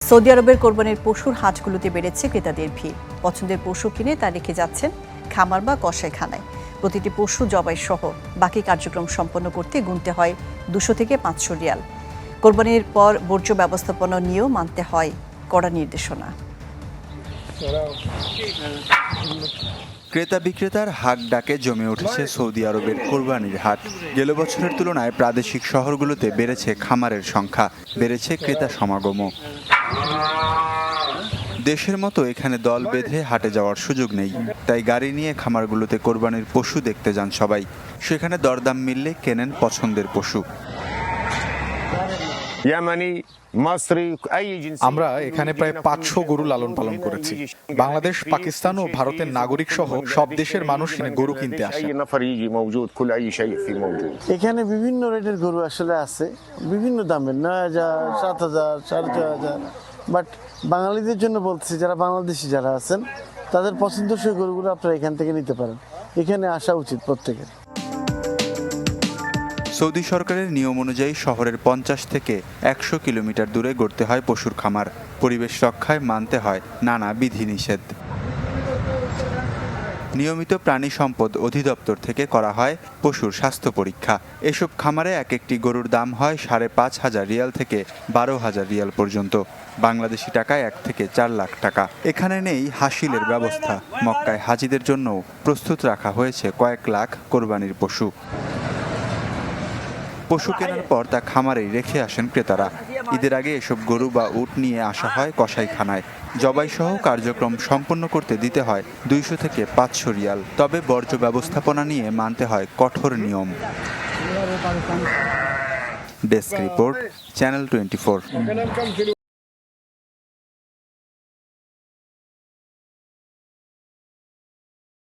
Saudi আরবের কোরবানির পশুর হাটগুলোতে বেড়েছে ক্রেতাদের ভিড়। পছন্দের পশু কিনে তা রেখে যাচ্ছেন খামার বা কসাইখানায়। প্রতিটি পশু জবাই সহ বাকি কার্যক্রম সম্পন্ন করতে গুনতে হয় 200 থেকে 500 রিয়াল। কোরবানির পর বর্জ্য ব্যবস্থাপনা নিয়েও মানতে হয় কড়া নির্দেশনা। ক্রেতা বিক্রেতার হাক ডাকে জমে উঠেছে সৌদি আরবের কোরবানির হাট। গেল বছরের তুলনায় প্রাদেশিক শহরগুলোতে বেড়েছে খামারের সংখ্যা, বেড়েছে ক্রেতা সমাগমও। দেশের মতো এখানে দল বেঁধে হাটে যাওয়ার সুযোগ নেই, তাই গাড়ি নিয়ে খামারগুলোতে কোরবানির পশু দেখতে যান সবাই। সেখানে দরদাম মিললে কেনেন পছন্দের পশু। আমরা এখানে প্রায় 500 গরু লালন পালন করেছি। বাংলাদেশ, পাকিস্তান ও ভারতের নাগরিক সহ সব দেশের মানুষ এখানে গরু কিনতে আসে। এখানে বিভিন্ন রেটের গরু আসলে আছে, বিভিন্ন দামের, 9,000, 7,000, 6,500। বাট বাঙালিদের জন্য বলতেছি, যারা বাংলাদেশি যারা আছেন তাদের পছন্দসই গরুগুলো আপনারা এখান থেকে নিতে পারেন। এখানে আসা উচিত প্রত্যেকের। সৌদি সরকারের নিয়ম অনুযায়ী শহরের 50 থেকে 100 কিলোমিটার দূরে গড়তে হয় পশুর খামার। পরিবেশ রক্ষায় মানতে হয় নানা বিধিনিষেধ। নিয়মিত প্রাণী সম্পদ অধিদপ্তর থেকে করা হয় পশুর স্বাস্থ্য পরীক্ষা। এসব খামারে এক একটি গরুর দাম হয় 5,500 রিয়াল থেকে 12,000 রিয়াল পর্যন্ত, বাংলাদেশি টাকায় 1 থেকে 4 লাখ টাকা। এখানে নেই হাসিলের ব্যবস্থা। মক্কায় হাজিদের জন্যও প্রস্তুত রাখা হয়েছে কয়েক লাখ কোরবানির পশু। পশু কেনার পর তা খামারেই রেখে আসেন ক্রেতারা। ঈদের আগে এসব গরু বা উট নিয়ে আসা হয় কসাইখানায়। জবাই সহ কার্যক্রম সম্পন্ন করতে দিতে হয় 200 থেকে 500 রিয়াল। তবে বর্জ্য ব্যবস্থাপনা নিয়ে মানতে হয় কঠোর নিয়ম। Desk report, channel 24।